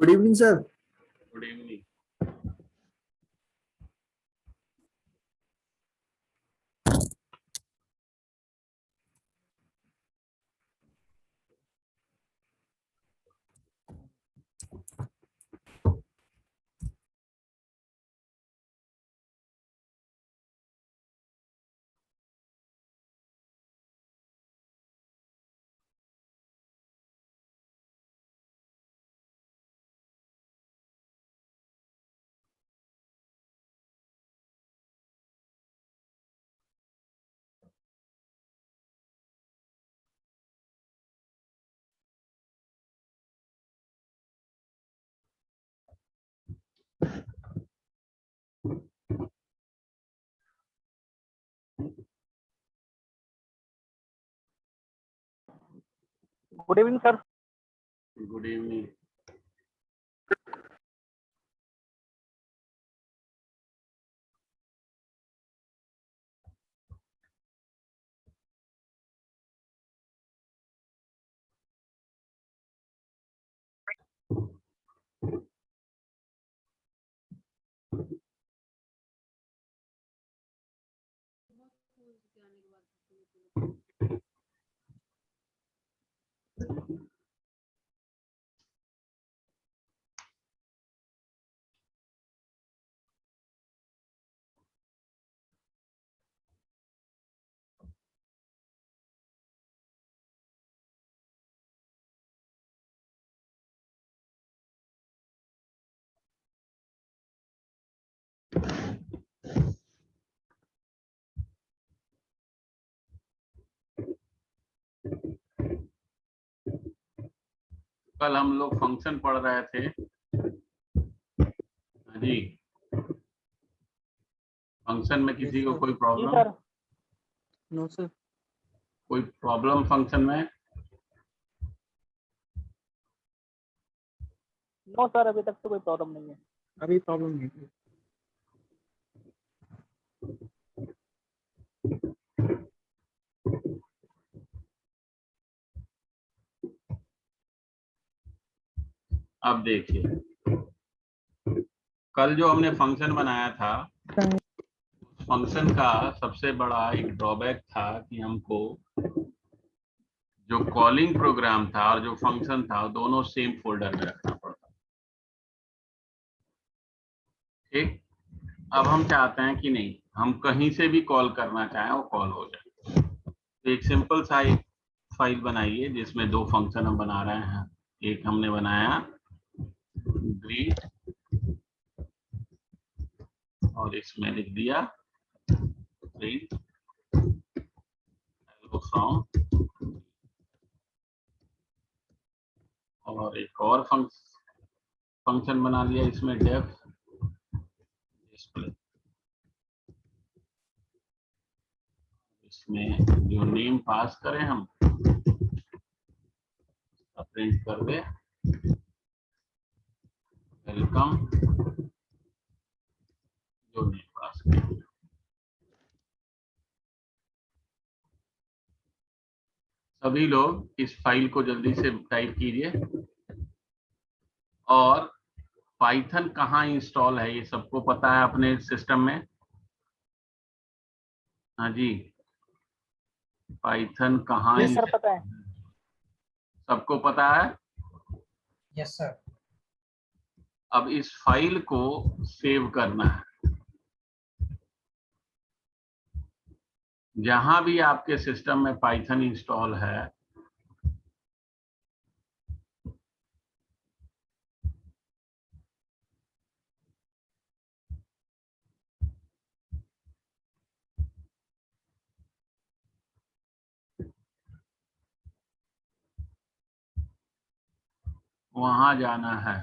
Good evening sir. Good evening. Good evening sir. Good evening. कल हम लोग function पढ़ रहे थे जी। फंक्शन में किसी को कोई प्रॉब्लम? Sir no sir. कोई प्रॉब्लम फंक्शन में? नो सर, अभी तक तो कोई प्रॉब्लम नहीं है। अभी प्रॉब्लम नहीं है। अब देखिए, कल जो हमने फंक्शन बनाया था, फंक्शन का सबसे बड़ा एक ड्रॉबैक था कि हमको जो कॉलिंग प्रोग्राम था और जो फंक्शन था दोनों सेम फोल्डर में रखना पड़ता। ठीक, अब हम चाहते हैं कि नहीं, हम कहीं से भी कॉल करना चाहें वो कॉल हो जाए। तो एक सिंपल सा एक फाइल बनाइए जिसमें दो फंक्शन हम बना रहे हैं। एक हमने बनाया ग्रीट और इसमें लिख दिया प्रिंट हेलो फ्रॉम, और एक और फंक्शन बना लिया इसमें डेफ डिस्प्ले। इसमें जो नेम पास करें हम प्रिंट कर दे वेलकम, जो नेम पास करें। सभी लोग इस फाइल को जल्दी से टाइप कीजिए। और पाइथन कहाँ इंस्टॉल है ये सबको पता है अपने सिस्टम में? हाँ जी, पाइथन कहाँ? यस सर, पता है। सबको पता है? Yes sir. अब इस फाइल को सेव करना है। जहां भी आपके सिस्टम में पाइथन इंस्टॉल है वहां जाना है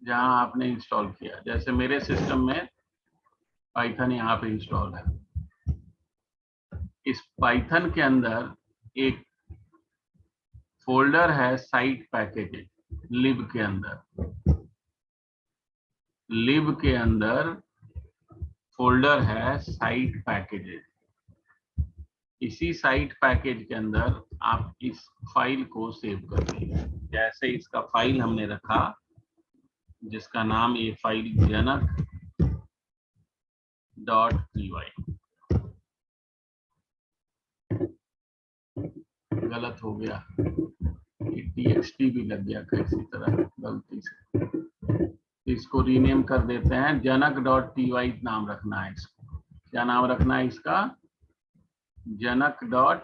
जहां आपने इंस्टॉल किया। जैसे मेरे सिस्टम में पाइथन यहाँ पे इंस्टॉल है। इस पाइथन के अंदर एक फोल्डर है साइट पैकेजेस, लिब के अंदर। लिब के अंदर फोल्डर है साइट पैकेजेस। इसी साइट पैकेज के अंदर आप इस फाइल को सेव कर लीजिए। जैसे इसका फाइल हमने रखा जिसका नाम ये फाइल जनक.py, गलत हो गया, txt भी लग गया किसी तरह गलती से, इसको रीनेम कर देते हैं, जनक.py नाम रखना है इसको। क्या नाम रखना है इसका? जनक.py।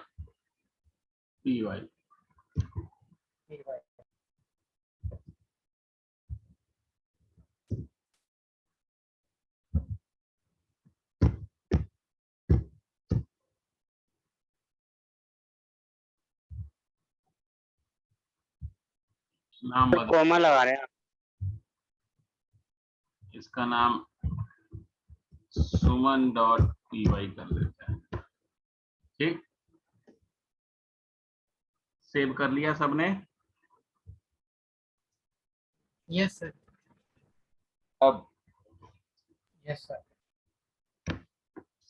नाम बदल, कॉमा लगा रहे हैं। इसका नाम suman.py कर देते हैं। ठीक, सेव कर लिया सबने? Yes sir. अब यस सर।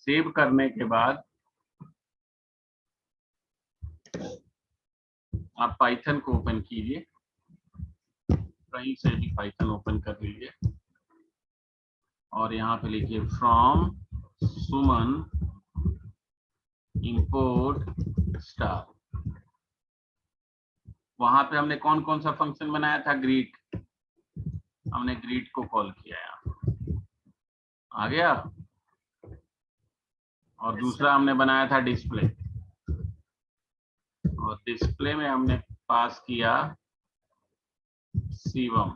सेव करने के बाद आप पाइथन को ओपन कीजिए, कहीं से भी पाइथन ओपन कर लीजिए और यहाँ पे लिखिए फ्रॉम सुमन इंपोर्ट स्टार। वहां पे हमने कौन कौन सा फंक्शन बनाया था? ग्रीट, हमने ग्रीट को कॉल किया यहाँ, आ गया। और दूसरा हमने बनाया था डिस्प्ले, और डिस्प्ले में हमने पास किया शिवम,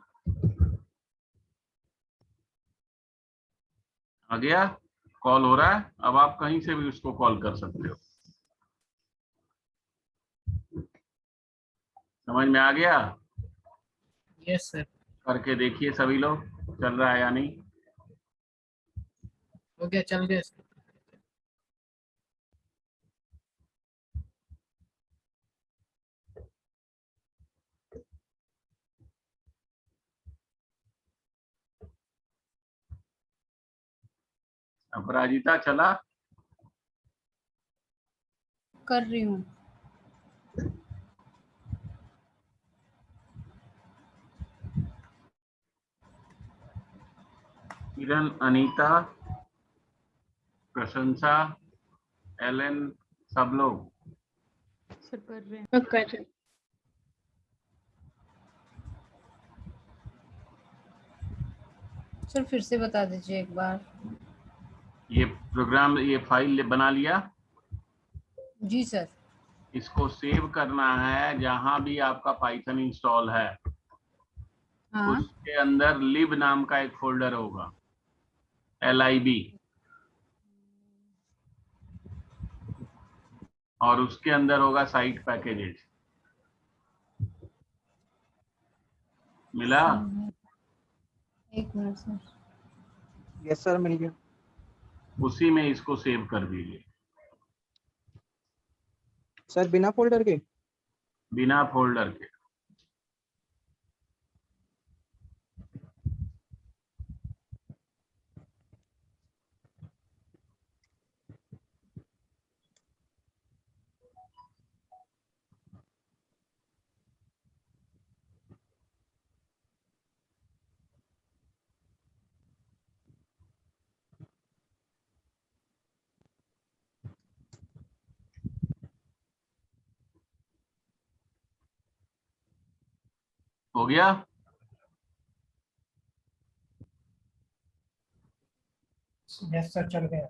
आ गया, कॉल हो रहा है। अब आप कहीं से भी उसको कॉल कर सकते हो। समझ में आ गया? Yes sir. करके देखिए सभी लोग, चल रहा है या नहीं। हो गया, चल गया सर। अपराजिता चला? कर रही हूँ। किरण, अनीता, प्रशंसा, एलन, सब लोग सर कर रहे हैं। कर रहे हैं। सर फिर से बता दीजिए एक बार। ये प्रोग्राम, ये फाइल बना लिया? जी सर। इसको सेव करना है जहां भी आपका पाइथन इंस्टॉल है, हाँ। उसके अंदर लिब नाम का एक फोल्डर होगा, LIB, और उसके अंदर होगा साइट पैकेजेस। मिला? एक मिनट सर। यस सर, मिल गया। उसी में इसको सेव कर दीजिए, सर बिना फोल्डर के? बिना फोल्डर के। हो गया? यस सर, चल गया।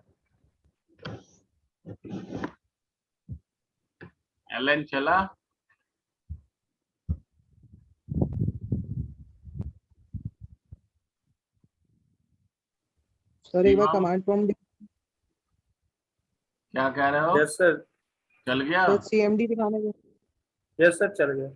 एलन चला? सर एक बार शिवम, कमांड प्रॉम्प्ट। क्या कह रहे हो? Yes sir. चल गया? सर CMD दिखाने को। यस सर, चल गया।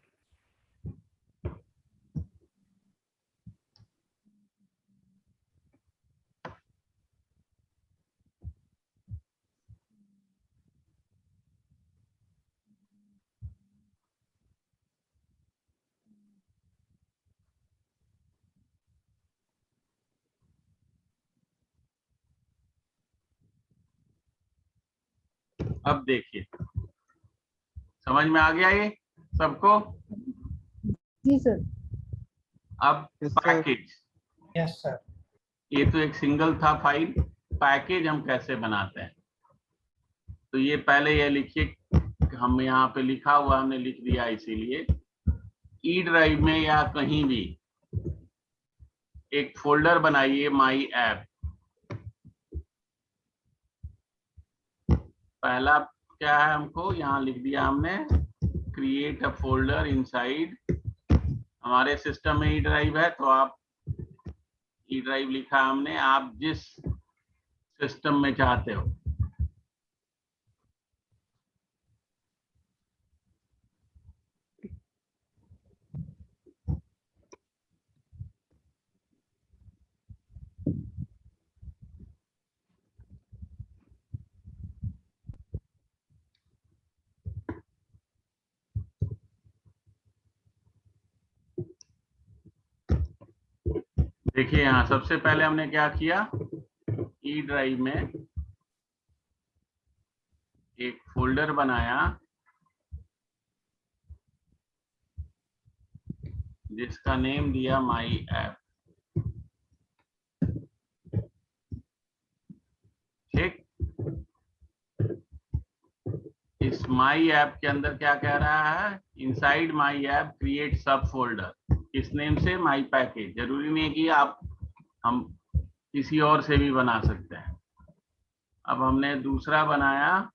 अब देखिए समझ में आ गया ये सबको। जी सर। अब Yes, sir. Package, Yes, sir. ये तो एक सिंगल था फाइल, पैकेज हम कैसे बनाते हैं। तो ये पहले ये लिखिए, हम यहाँ पे लिखा हुआ हमने लिख दिया, इसीलिए ई ड्राइव में या कहीं भी एक फोल्डर बनाइए माई ऐप। पहला क्या है, हमको यहाँ लिख दिया हमने, क्रिएट अ फोल्डर इनसाइड। हमारे सिस्टम में ई ड्राइव है तो आप ई ड्राइव लिखा हमने, आप जिस सिस्टम में चाहते हो। देखिए यहाँ सबसे पहले हमने क्या किया, ई ड्राइव में एक फोल्डर बनाया जिसका नेम दिया माई ऐप। ठीक, इस माई ऐप के अंदर क्या कह रहा है, इनसाइड माई ऐप क्रिएट सब फोल्डर, किस नेम से, माई पैकेज। जरूरी नहीं है कि आप हम किसी और से भी बना सकते हैं। अब हमने दूसरा बनाया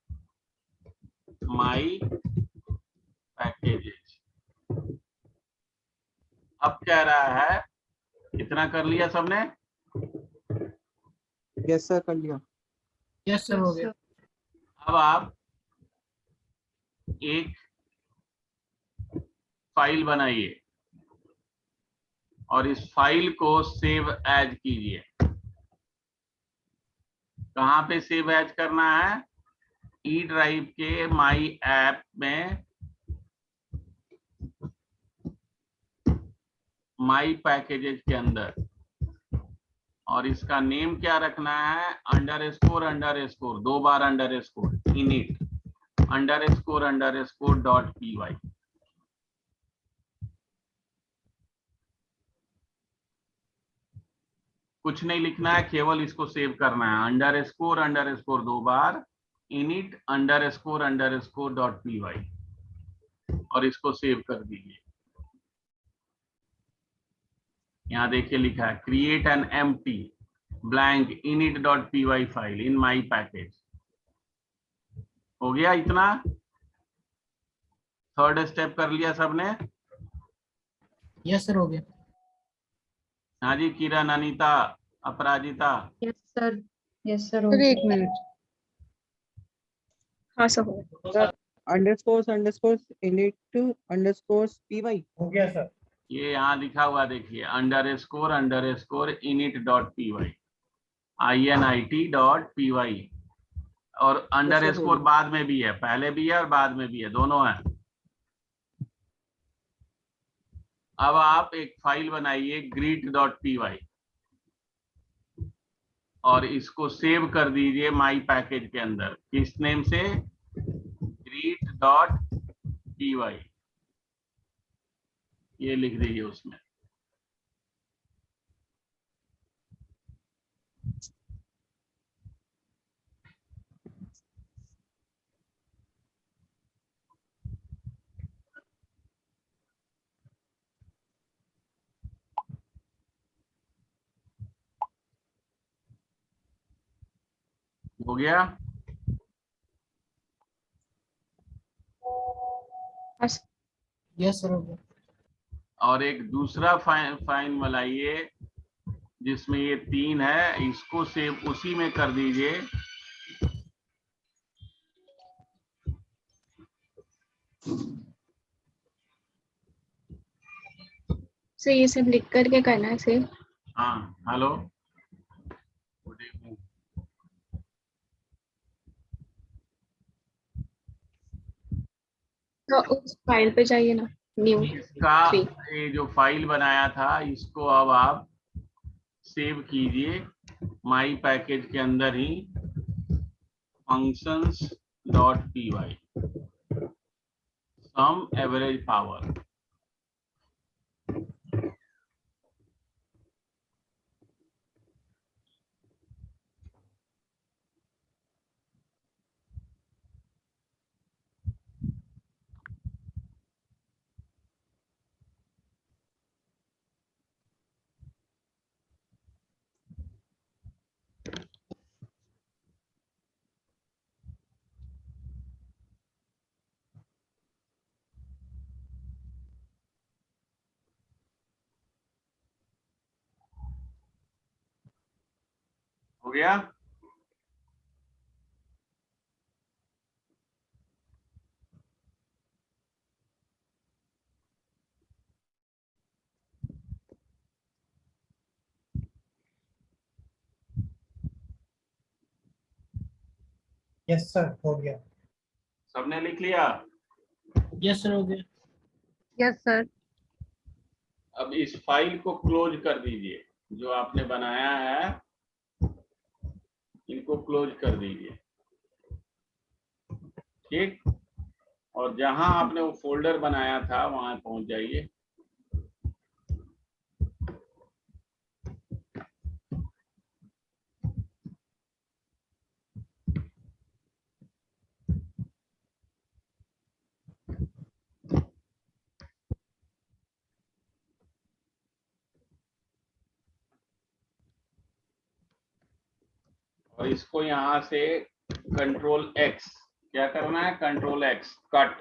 माई पैकेजेस। अब कह रहा है, इतना कर लिया सबने। Yes, sir. कर लिया। Yes, sir. हो गया। अब आप एक फाइल बनाइए और इस फाइल को सेव एज कीजिए। कहाँ पे सेव एज करना है, ई ड्राइव के माई ऐप में माई पैकेजेस के अंदर, और इसका नेम क्या रखना है, अंडरस्कोर 2 बार underscore init underscore dot py। कुछ नहीं लिखना है, केवल इसको सेव करना है, अंडरस्कोर 2 बार इनिट अंडरस्कोर डॉट py, और इसको सेव कर दीजिए। यहाँ देखिए लिखा है, create an empty blank init.py file in my package. हो गया इतना, थर्ड स्टेप कर लिया सबने। Yes, sir. हो गया। हाँ जी, Kiran, Anita, Aparajita. Yes sir. Yes sir. Sir एक मिनट। हाँ सर हो गया। Underscores init underscores py। हो गया सर। ये यहाँ लिखा हुआ देखिए, अंडरस्कोर init.py init.py, और अंडरस्कोर बाद में भी है, पहले भी है और बाद में भी है, दोनों है। अब आप एक फाइल बनाइए greet.py और इसको सेव कर दीजिए माई पैकेज के अंदर, किस नेम से, greet.py, ये लिख दीजिए उसमें। हो गया। Yes, sir. हो गया। और एक दूसरा फाइल बनाइए जिसमें ये 3 है, इसको सेव उसी में कर दीजिए। सर ये सब लिख करके करना है सर। हाँ, हेलो, गुड इवनिंग। तो उस फाइल पे जाइए ना, न्यू। इसका ये जो फाइल बनाया था, इसको अब आप सेव कीजिए माई पैकेज के अंदर ही, functions डॉट पी वाई सम एवरेज पावर हो गया। यस सर हो गया। सबने लिख लिया। यस सर हो गया। Yes, sir. अब इस फाइल को क्लोज कर दीजिए, जो आपने बनाया है इनको क्लोज कर दीजिए, ठीक। और जहां आपने वो फोल्डर बनाया था वहां पहुंच जाइए। और इसको यहां से कंट्रोल एक्स, क्या करना है, कंट्रोल एक्स कट,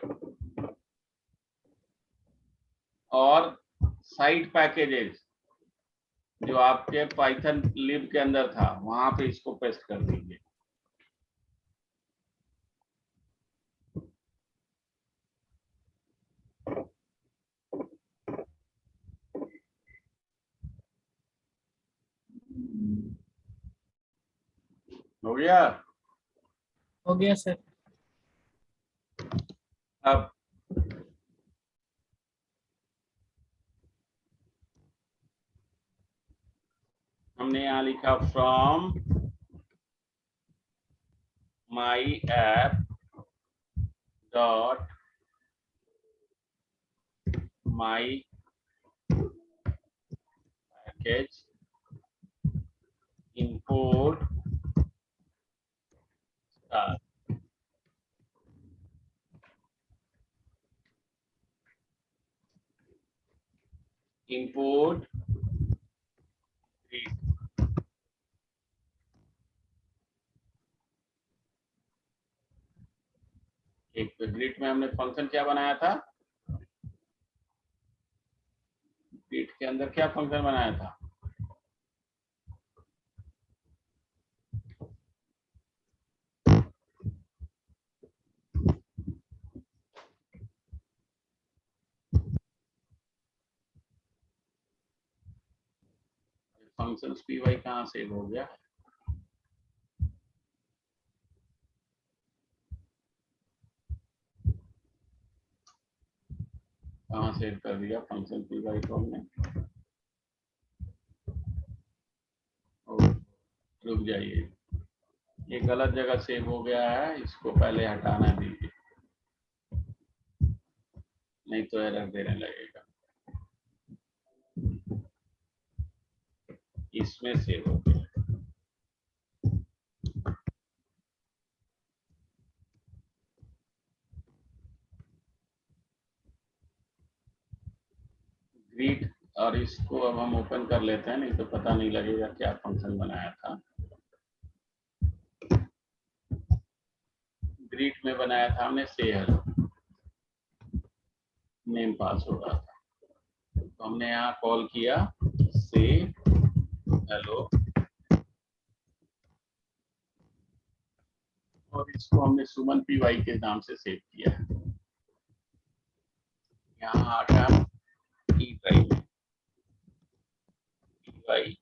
और साइड पैकेजेस जो आपके पाइथन लिब के अंदर था वहां पे इसको पेस्ट कर दीजिए। हो गया। हो गया सर। अब हमने यहाँ लिखा from my app dot my package import star। import greet। एक ग्रिड में हमने फंक्शन क्या बनाया था, ग्रिड के अंदर क्या फंक्शन बनाया था, फंक्शन पी वाई कहाँ सेव हो गया, कहाँ सेव कर दिया फंक्शन पी वाई को हमने। रुक जाइए, ये गलत जगह सेव हो गया है, इसको पहले हटाना दीजिए, नहीं तो एरर देने लगेगा। इसमें सेव हो गया। ग्रीट, और इसको अब हम ओपन कर लेते हैं, नहीं तो पता नहीं लगेगा क्या फंक्शन बनाया था। ग्रीट में बनाया था हमने से हेलो, नेम पास हो रहा था, तो हमने यहाँ कॉल किया से हेलो, और इसको हमने सुमन पी वाई के नाम से सेव किया है। यहाँ आ गया ई ड्राइव में पी वाई,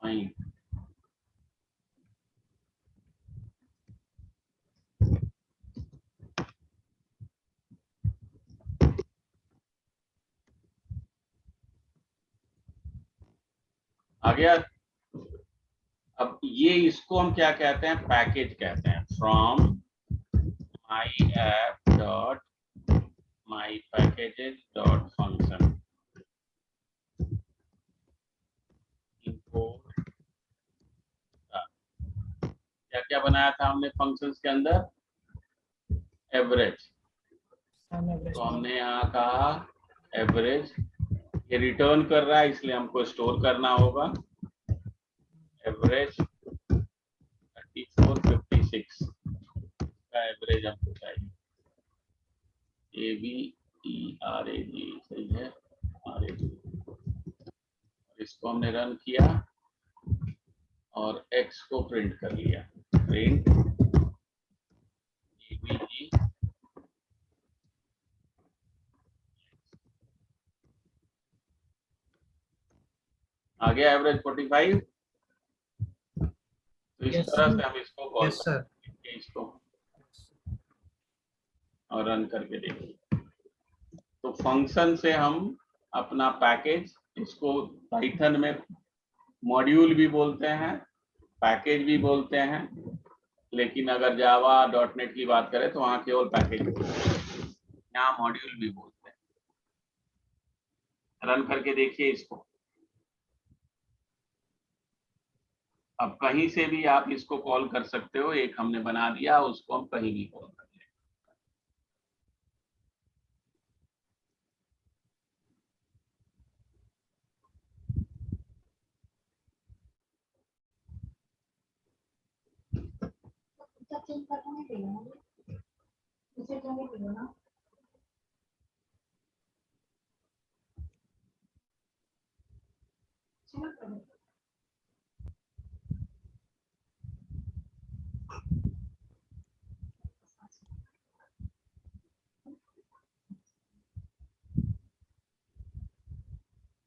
नहीं, आ गया। अब ये इसको हम क्या कहते हैं, पैकेज कहते हैं। From my app dot my packages dot function import. क्या क्या बनाया था हमने फंक्शंस के अंदर, एवरेज। तो हमने यहाँ कहा एवरेज, ये रिटर्न कर रहा है इसलिए हमको स्टोर करना होगा। एवरेज 3456 का एवरेज हमको चाहिए। AVERAG सही है, RAG। इसको हमने रन किया और x को प्रिंट कर लिया, प्रिंट AVG आ गया एवरेज 45। तो इस Yes, तरह sir. से हम इसको कॉल Yes, sir. करेंगे इसको और रन करके देखिए। तो फंक्शन से हम अपना पैकेज, इसको पाइथन में मॉड्यूल भी बोलते हैं, पैकेज भी बोलते हैं, लेकिन अगर जावा .NET की बात करें तो वहां केवल पैकेज बोलते हैं, यहाँ मॉड्यूल भी बोलते हैं। रन करके देखिए इसको। अब कहीं से भी आप इसको कॉल कर सकते हो, एक हमने बना दिया, उसको हम कहीं भी कॉल कर लें।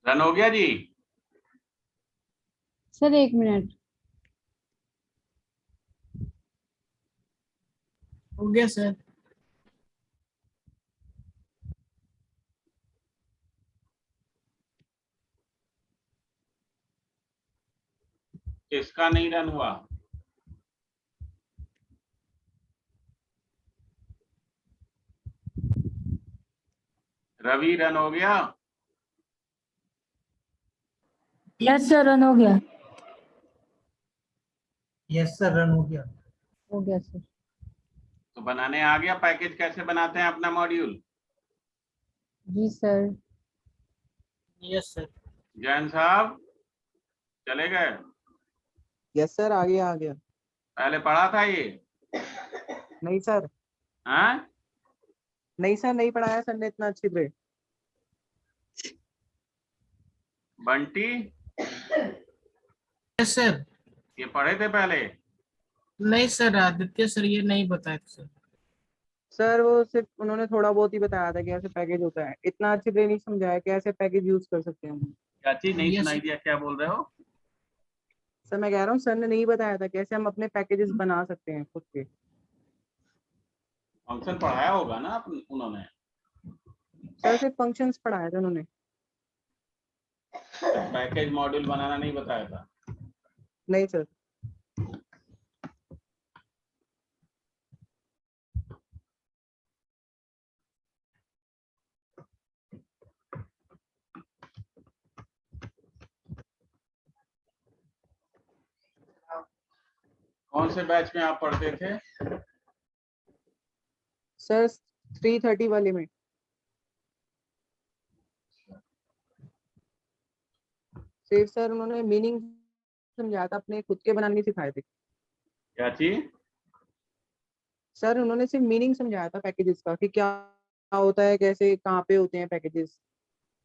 रन हो गया जी। Sir 1 minute. हो गया सर। किसका नहीं रन हुआ? रवि रन हो गया? यस सर, रन हो गया। यस सर, रन हो गया। हो गया सर। तो बनाने आ गया पैकेज, कैसे बनाते हैं अपना मॉड्यूल? जी सर। Yes sir. जैन साहब चले गए? यस सर, आ गया आ गया। पहले पढ़ा था ये? नहीं सर, हाँ, नहीं सर, नहीं पढ़ाया सर ने इतना अच्छी से। Bunty yes sir. ये पढ़े थे पहले? नहीं सर, आदित्य सर ये नहीं बताया था सर। सर वो सिर्फ उन्होंने थोड़ा बहुत ही बताया था कि ऐसे पैकेज होता है, इतना अच्छे से नहीं समझाया कि ऐसे पैकेज यूज कर सकते हैं हम। क्या चीज नहीं Yes, सुनाई sir. दिया, क्या बोल रहे हो? सर मैं कह रहा हूँ सर ने नहीं बताया था कैसे हम अपने पैकेजेस बना सकते हैं खुद के। फंक्शन पढ़ाया होगा ना उन्होंने? सर सिर्फ फंक्शंस पढ़ाया था उन्होंने। पैकेज मॉड्यूल बनाना नहीं बताया था? नहीं सर। कौन से बैच में आप पढ़ते थे? सर 330 वाले में। सिर्फ सर उन्होंने मीनिंग समझाया था, अपने खुद के बनाने नहीं सिखाए थे। क्या चीज? सर उन्होंने सिर्फ मीनिंग समझाया था पैकेजेस का कि क्या होता है, कैसे कहाँ पे होते हैं पैकेजेस,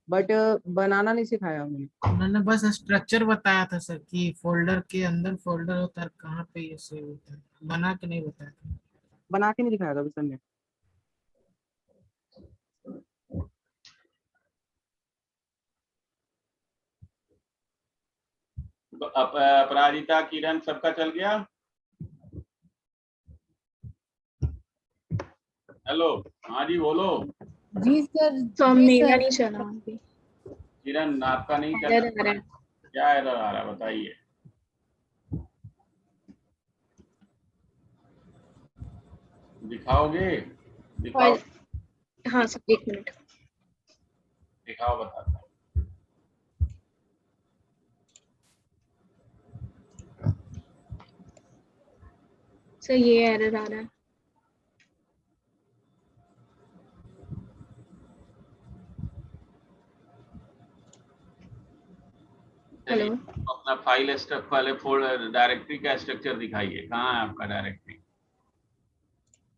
बट बनाना नहीं सिखाया उन्होंने। उन्होंने बस स्ट्रक्चर बताया था सर कि फोल्डर के अंदर फोल्डर होता है, कहाँ पे ये सेव होता है, बना के नहीं बताया था। बना के नहीं दिखाया था सर ने। तो अपराजिता, किरण, सबका चल गया? हेलो, हाँ जी बोलो। जी सर। तो जी मेरा सर। नहीं चला अभी। किरण, आपका नहीं चल एरर आ रहा रहा? है। क्या एरर आ रहा है बताइए। दिखाओगे? दिखाओ, फाइल, हाँ सर, 1 मिनट। दिखाओ, बताता हूँ। सर ये एरर आ रहा है। चलिए, हेलो। अपना फाइल स्ट्रक्चर वाले फोल्डर डायरेक्टरी का स्ट्रक्चर दिखाइए। कहाँ है आपका डायरेक्टरी?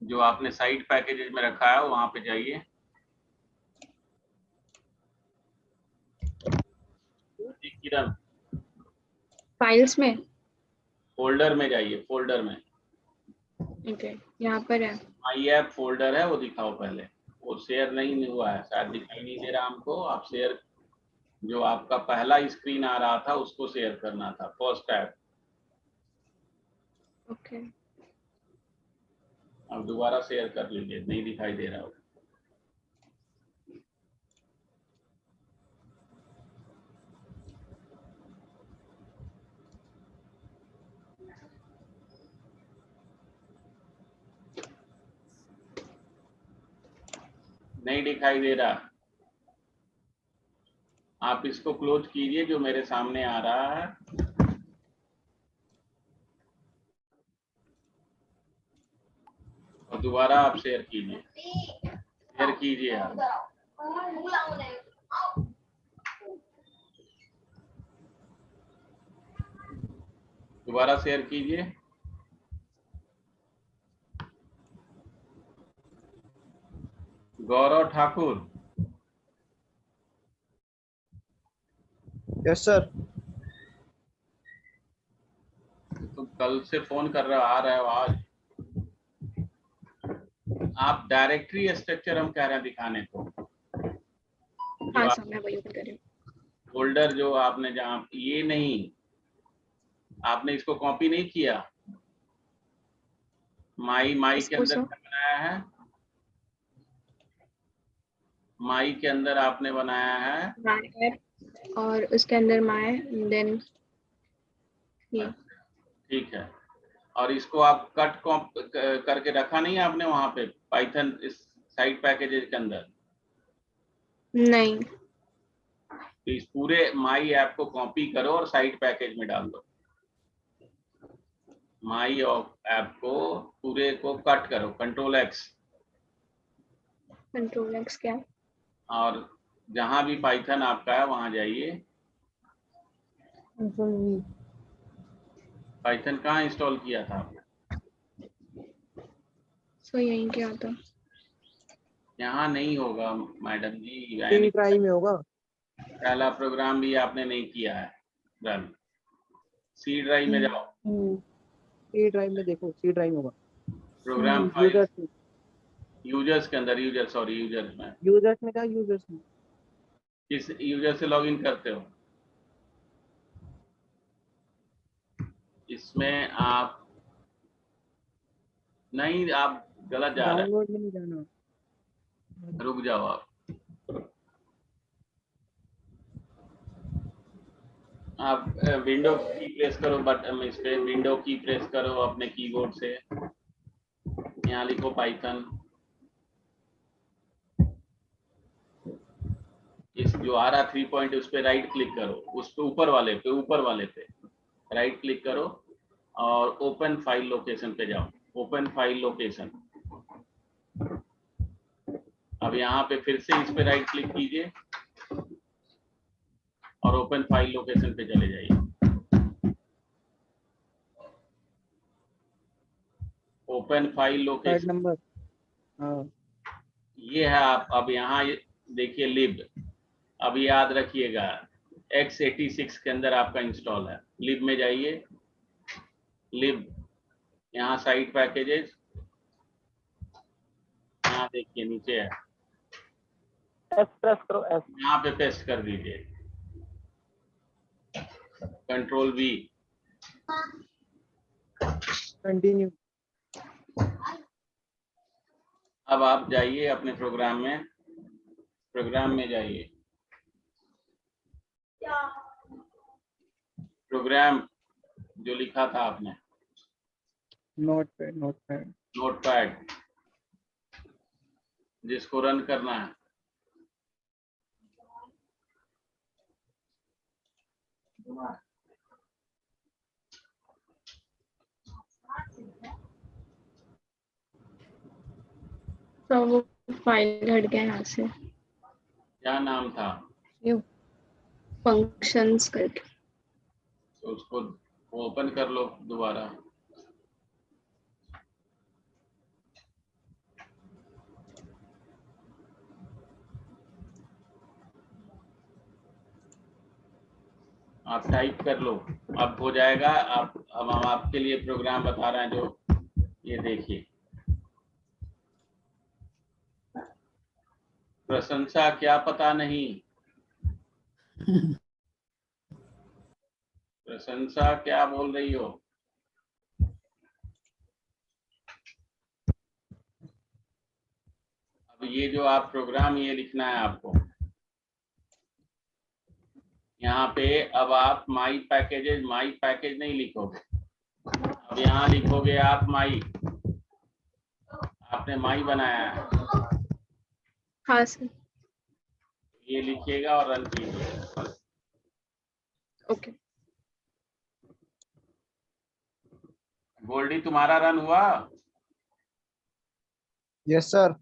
जो आपने साइट पैकेजेस में रखा है वहां पे जाइए। जी किरण, फाइल्स में। फोल्डर में जाइए, फोल्डर में ओके, यहाँ पर है। माई ऐप फोल्डर है, वो दिखाओ पहले। वो शेयर नहीं हुआ है, शायद दिखाई नहीं दे रहा हमको। आप शेयर, जो आपका पहला स्क्रीन आ रहा था उसको शेयर करना था, फर्स्ट ऐप। ओके। अब दोबारा शेयर कर लीजिए, नहीं दिखाई दे रहा हो। नहीं दिखाई दे रहा। आप इसको क्लोज कीजिए जो मेरे सामने आ रहा है। और दोबारा आप शेयर कीजिए, शेयर कीजिए आप। दोबारा शेयर कीजिए। गौरव ठाकुर, यस सर। तुम कल से फोन कर रहे हो, आ रहे हो आज? आप डायरेक्टरी स्ट्रक्चर हम कह रहे हैं दिखाने को। जो हाँ आप सर, मैं वही ओपन कर रही हूँ। फोल्डर जो आपने, जहाँ ये नहीं, आपने इसको कॉपी नहीं किया। माई के इसको अंदर सर, क्या बनाया है? माई के अंदर आपने बनाया है। माय ऐप, और उसके अंदर माय, देन ये। ठीक है। और इसको आप कट कॉप करके रखा नहीं है आपने वहां पे पाइथन इस साइट पैकेजेस के अंदर? नहीं। तो इस पूरे माई ऐप को कॉपी करो और साइट पैकेज में डाल दो। माई ऐप को पूरे को कट करो, Ctrl+X। Ctrl+X क्या? और जहां भी पाइथन आपका है वहां जाइए। Control we. पाइथन कहाँ इंस्टॉल किया था आपने? सो यहीं क्या आता? यहाँ नहीं होगा मैडम जी, सी यानी ड्राइव में होगा। पहला प्रोग्राम भी आपने नहीं किया है रन। सी ड्राइव में जाओ, सी ड्राइव में देखो, सी ड्राइव में होगा। प्रोग्राम फाइल, यूजर्स यूजर्स के अंदर, यूजर्स में। यूजर्स में क्या, यूजर्स में किस यूजर से लॉगिन करते हो? इसमें आप नहीं, आप गलत जा रहे डाउनलोड में नहीं जाना। हैं, रुक जाओ आप। आप विंडो की प्रेस करो, बटन इस पे विंडो की प्रेस करो अपने कीबोर्ड से। यहाँ लिखो पाइथन। इस जो आ रहा 3 पॉइंट, उस पे राइट क्लिक करो, उस पे ऊपर वाले पे राइट क्लिक करो और ओपन फाइल लोकेशन पे जाओ। Open file location. अब यहाँ पे फिर से इस पे राइट क्लिक कीजिए और ओपन फाइल लोकेशन पे चले जाइए। Open file third location, number. हाँ, ये है। आप अब यहाँ देखिए लिब। अब याद रखिएगा x86 के अंदर आपका इंस्टॉल है। लिब में जाइए, लिब, यहाँ साइट पैकेजेस, यहाँ देखिए नीचे है, एस प्रेस करो, एस। यहाँ पे पेस्ट कर दीजिए। Control V। कंटिन्यू। अब आप जाइए अपने प्रोग्राम में जाइए। प्रोग्राम जो लिखा था आपने, नोटपैड जिसको रन करना है। तो वो फाइल हट गया यहाँ से, क्या नाम था? फंक्शंस करके। तो उसको ओपन कर लो दोबारा। आप टाइप कर लो, अब हो जाएगा। अब हम आपके लिए प्रोग्राम बता रहे हैं, जो ये देखिए। प्रशंसा क्या पता नहीं, प्रशंसा क्या बोल रही हो? अब ये जो आप प्रोग्राम ये लिखना है आपको यहाँ पे। अब आप माई पैकेज नहीं लिखोगे, अब यहाँ लिखोगे आप माई। आपने माई बनाया है, हाँ सर। ये लिखिएगा और रन कीजिए। ओके। गोल्डी तुम्हारा रन हुआ? Yes sir.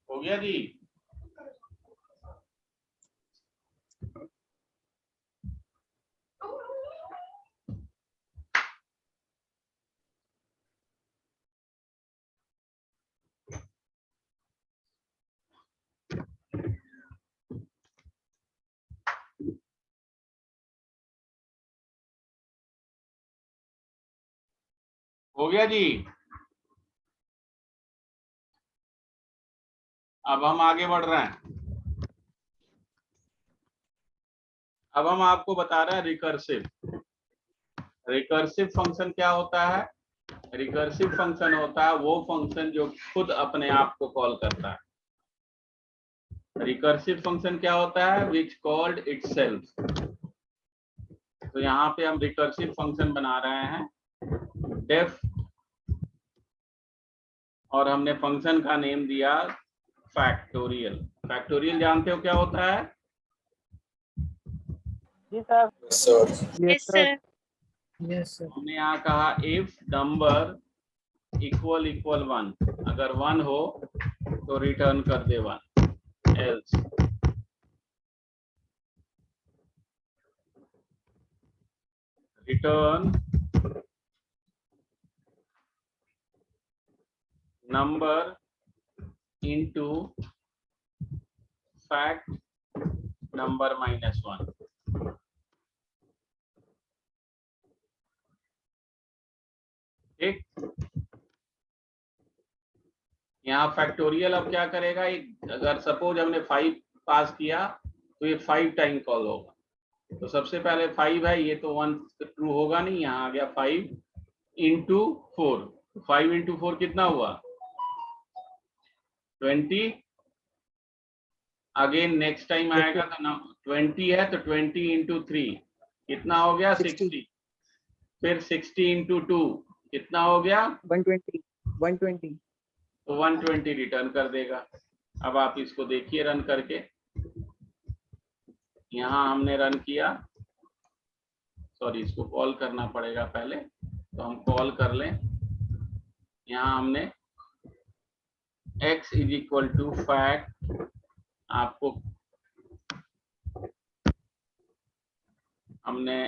हो गया जी? हो गया जी? अब हम आगे बढ़ रहे हैं। अब हम आपको बता रहे हैं रिकर्सिव फंक्शन क्या होता है। रिकर्सिव फंक्शन होता है वो फंक्शन जो खुद अपने आप को कॉल करता है। रिकर्सिव फंक्शन क्या होता है? विच कॉल्ड इटसेल्फ। तो यहाँ पे हम रिकर्सिव फंक्शन बना रहे हैं डेफ, और हमने फंक्शन का नेम दिया फैक्टोरियल। फैक्टोरियल जानते हो क्या होता है? जी sir. Yes sir. Yes sir. हमने यहाँ कहा इफ नंबर इक्वल 1, अगर 1 हो तो रिटर्न कर दे 1, else return number into fact number -1। ठीक, यहाँ फैक्टोरियल अब क्या करेगा? अगर सपोज हमने 5 पास किया तो ये 5 टाइम कॉल होगा। तो सबसे पहले 5 है, ये तो 1 ट्रू होगा नहीं, यहाँ आ गया 5 into 4। 5 into 4 कितना हुआ? 20। अगेन नेक्स्ट टाइम आएगा तो 20 है, तो 20 into 3 कितना हो गया? 60। फिर 60 into 2 कितना हो गया? 120। तो 120 रिटर्न कर देगा। अब आप इसको देखिए रन करके। यहाँ हमने रन किया, सॉरी इसको कॉल करना पड़ेगा पहले, तो हम कॉल कर लें। यहाँ हमने x = fact, आपको हमने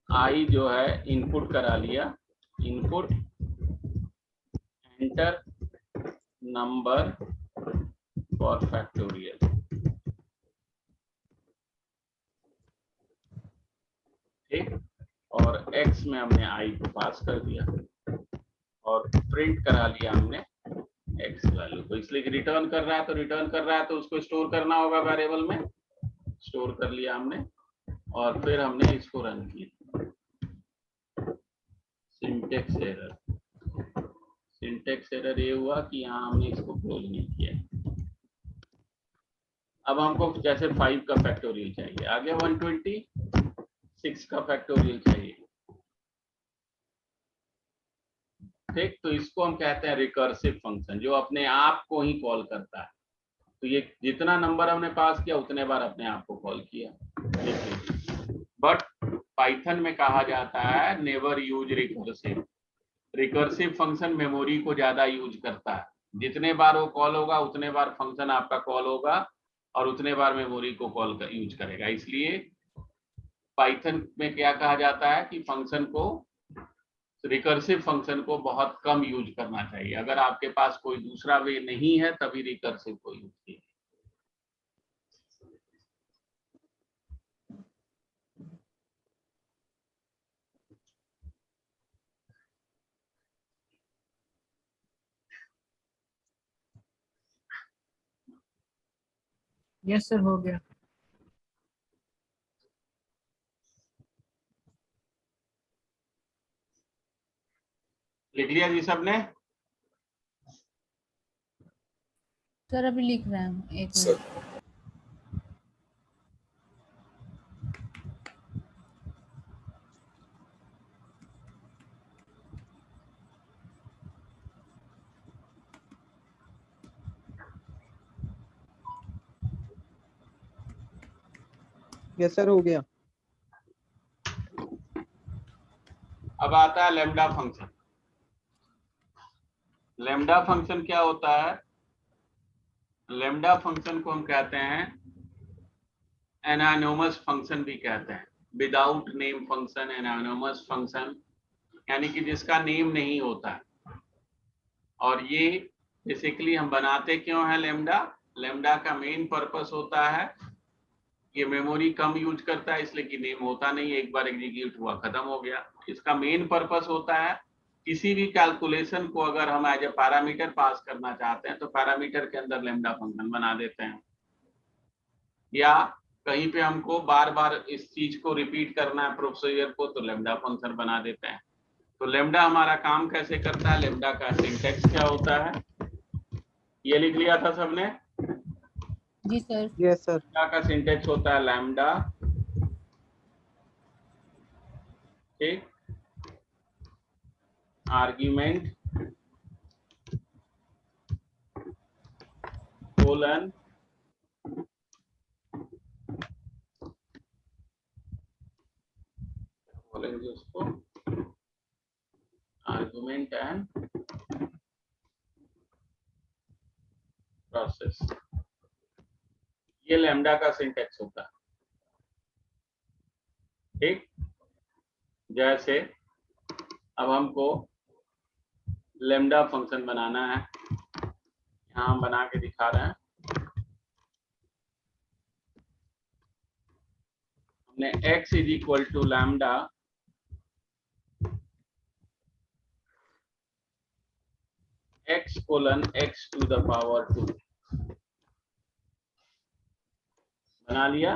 i जो है इनपुट करा लिया। Input enter number for factorial. ठीक, x में हमने i को पास कर दिया और प्रिंट करा लिया हमने x वैल्यू को, इसलिए कि रिटर्न कर रहा है तो रिटर्न कर रहा है तो उसको स्टोर करना होगा वेरिएबल में, स्टोर कर लिया हमने और फिर हमने इसको रन किया। सिंटेक्स एरर ये हुआ कि यहाँ हमने इसको क्लोज नहीं किया। अब हमको जैसे 5 का फैक्टोरियल चाहिए, आगे 126 का फैक्टोरियल चाहिए। ठीक, तो इसको हम कहते हैं रिकर्सिव फंक्शन, जो अपने आप को ही कॉल करता है। तो ये जितना नंबर हमने पास किया उतने बार अपने आप को कॉल किया। बट पाइथन में कहा जाता है never use recursive. Recursive function memory को ज्यादा यूज करता है, जितने बार वो कॉल होगा उतने बार फंक्शन आपका कॉल होगा और उतने बार मेमोरी को कॉल यूज करेगा। इसलिए पाइथन में क्या कहा जाता है कि फंक्शन को, रिकर्सिव फंक्शन को बहुत कम यूज करना चाहिए। अगर आपके पास कोई दूसरा वे नहीं है तभी रिकर्सिव को यूज कीजिए। यस सर, हो गया। लिख लिया जी सबने? सर अभी लिख रहे हैं, एक मिनट। यस सर, हो गया। अब आता है लैम्डा फंक्शन। लैम्डा फंक्शन क्या होता है? लैम्डा फंक्शन को हम कहते हैं एनानोमस फंक्शन भी कहते हैं, विदाउट नेम फंक्शन, एनानोमस फंक्शन, यानी कि जिसका नेम नहीं होता है। और ये बेसिकली हम बनाते क्यों है लैम्डा? लैम्डा का मेन पर्पस होता है, ये मेमोरी कम यूज करता है इसलिए कि नेम होता नहीं, एक बार एग्जीक्यूट हुआ खत्म हो गया। इसका मेन पर्पस होता है किसी भी कैलकुलेशन को अगर हम एज ए पैरामीटर पास करना चाहते हैं तो पैरामीटर के अंदर लैम्डा फंक्शन बना देते हैं, या कहीं पे हमको बार बार इस चीज को रिपीट करना है प्रोसीजर को तो लैम्डा फंक्शन बना देते हैं। तो लैम्डा हमारा काम कैसे करता है, लैम्डा का सिंटैक्स क्या होता है, ये लिख लिया था सबने? जी सर। Yes sir. लैम्डा का सिंटैक्स होता है लैम्डा, ठीक, आर्ग्यूमेंट कोलन बोलेंगे उसको आर्गुमेंट एंड प्रोसेस। ये लैम्डा का सिंटैक्स होता है। ठीक, जैसे अब हमको लैम्डा फंक्शन बनाना है, यहां हम बना के दिखा रहे हैं। हमने x is equal to lambda x colon x to the power 2 बना लिया।